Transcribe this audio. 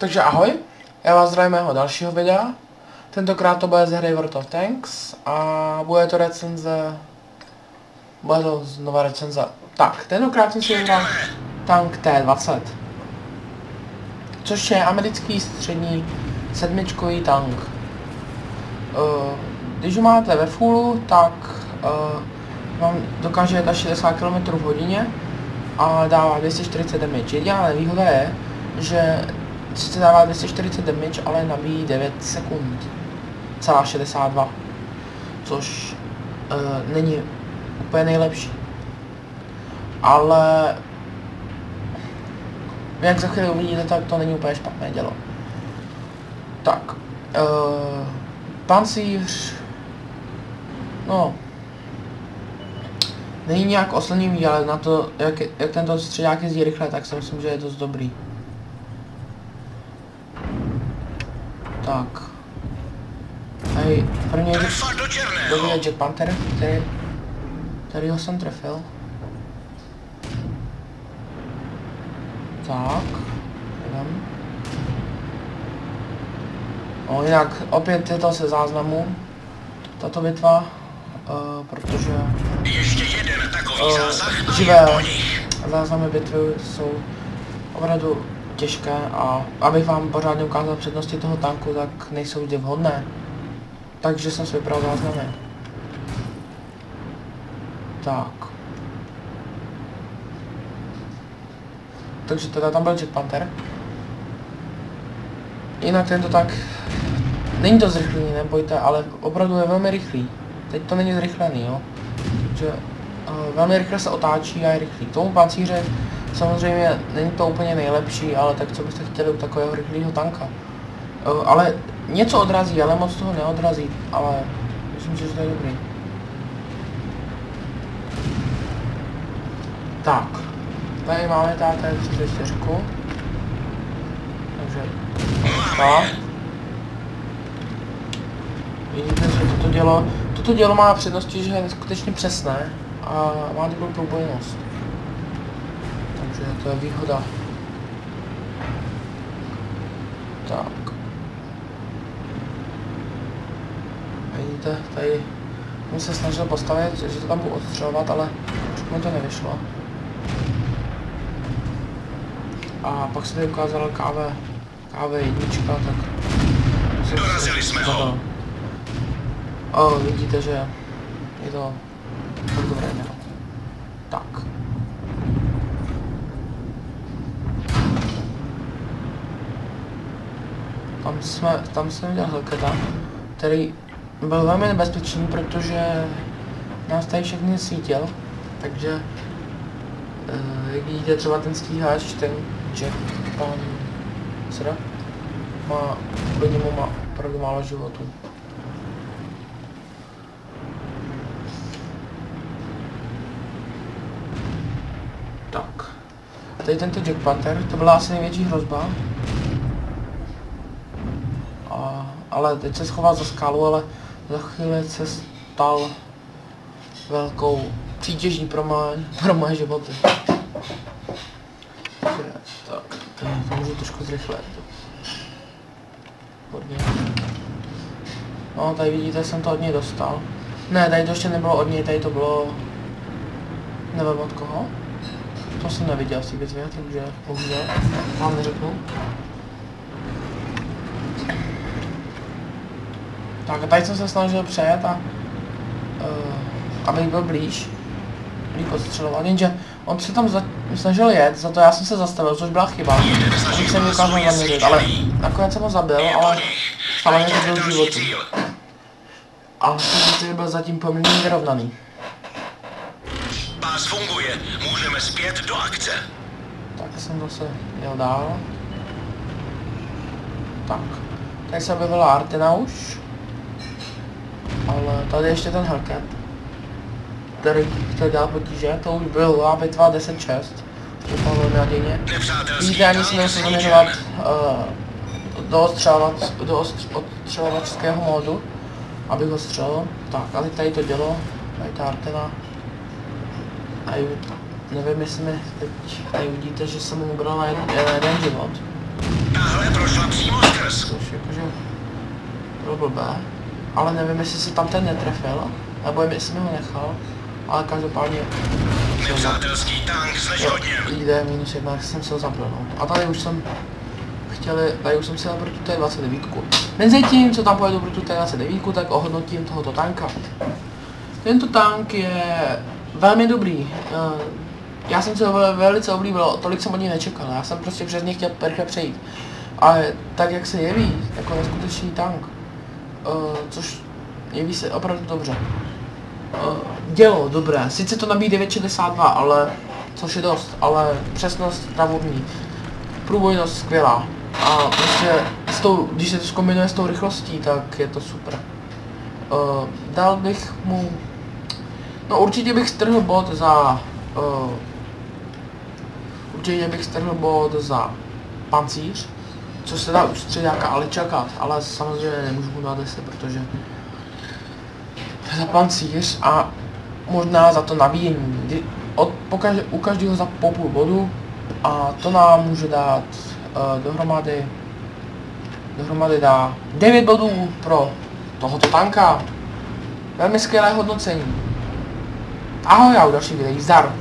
Takže ahoj, já vás zdravím mého dalšího videa. Tentokrát to bude z hry World of Tanks a bude to recenze... Bude to znova recenze. Tak, tentokrát jsem si vybral tank T-20. Což je americký střední sedmičkový tank. Když ho máte ve fullu, tak vám dokáže jet až 60 km/h a dává 240 damage. Jediná nevýhoda je, že sice dává 240 damage, ale nabíjí 9 sekund. Celá 62. Což není úplně nejlepší. Ale jak za chvíli uvidíte, tak to není úplně špatné dělo. Tak. Pancíř. No. Není nějak oslnivý, ale na to, jak tento středák jezdí rychle, tak si myslím, že je dost dobrý. Tak. Hej, první je Jack Panther, kterýho jsem trefil. Tak. Jdem. No jinak, opět je to se záznamu, tato bitva, protože živé záznamy bitvy jsou opravdu těžké a abych vám pořádně ukázal přednosti toho tanku, tak nejsou vždy vhodné. Takže jsem si vybral záznamy. Tak. Takže teda tam byl Jack Panther. Jinak tento tak není to zrychlený, nebojte, ale opravdu je velmi rychlý. Teď to není zrychlený, jo. Takže velmi rychle se otáčí a je rychlý. K tomu pancíře samozřejmě není to úplně nejlepší, ale tak co byste chtěli u takového rychlého tanka. Ale něco odrazí, ale moc toho neodrazí, ale myslím, že to je dobrý. Tak, tady máme T-34. Takže tak. Vidíte, že toto dělo má přednosti, že je skutečně přesné a má dobrou průbojnost. Takže to je výhoda. Tak. Vidíte, tady jsem se snažil postavit, že to tam budu odstřelovat, ale mi to nevyšlo. A pak se tady ukázala KV1, tak... Dorazili jsme ho. Vidíte, že je to dobré mělo. Tak. Tam jsem viděl Hellcata, který byl velmi nebezpečný, protože nás tady všechny svítil, takže jak vidíte, třeba ten stíhač, ten Jack Panther, kvůli němu má opravdu málo životů. Tak. Tady tento Jack Panther, to byla asi největší hrozba. Ale teď se schoval za skálu, ale za chvíli se stal velkou přítěží pro moje životy. Tak, to můžu trošku zrychlit. Hodně. No, tady vidíte, jsem to od něj dostal. Ne, tady to ještě nebylo od něj, tady to bylo... Nevím od koho. To jsem neviděl v té bitvě, takže bohužel vám neřeknu. Tak a tady jsem se snažil přejet a abych byl blíž odstřelovat, jenže on se tam snažil jet, za to já jsem se zastavil, což byla chyba, abych se mi ukázal zaměřit, ale nakonec jsem ho zabil, ale stále mě to byl životu. A ten byl zatím poměrně vyrovnaný. Pás funguje, můžeme zpět do akce. Tak jsem zase jel dál. Tak, tady se objevila Artina už. Ale tady ještě ten Hellcat, který chtěl dělat potíže, to už byla bitva 10-6. Vypadalo velmi nadějně. Vidíte, ani si nemusím zaměřovat do odstřelovačského módu, abych ho střelil. Tak, a teď tady to dělo, tady ta Artina. A nevím, jestli mi teď tady vidíte, že jsem mu ubral na jeden život. pistole prošla přímo skrz. Což jakože bylo blbé. Ale nevím, jestli se tam ten netrefil, nebo jestli mi ho nechal. Ale každopádně... Nepřátelský tank zneškodněn. Jde -1, jak jsem se ho zapl, no. A tady už jsem tady už jsem si dal pro tu T29. Mezi tím, co tam pojedu pro tu T29, tak ohodnotím tohoto tanka. Tento tank je velmi dobrý. Já jsem se ho velice oblíbil, tolik jsem od něj nečekal, já jsem prostě přes něj chtěl rychle přejít. Ale tak jak se jeví, jako neskutečný tank, což jeví se opravdu dobře. Dělo dobré, sice to nabíjí 9,62, ale což je dost, ale přesnost pravovní, průbojnost skvělá. A prostě když se to zkombinuje s tou rychlostí, tak je to super. Dal bych mu... No určitě bych strhl bod za... určitě bych strhl bod za pancíř, což se dá u středáka ale čekat, ale samozřejmě nemůžu mu dát 10, protože za pancíř a možná za to nabíjení. U každého za po půl bodu a to nám může dát dohromady dá 9 bodů pro tohoto tanka. Velmi skvělé hodnocení. Ahoj, já u dalších videí, zdar.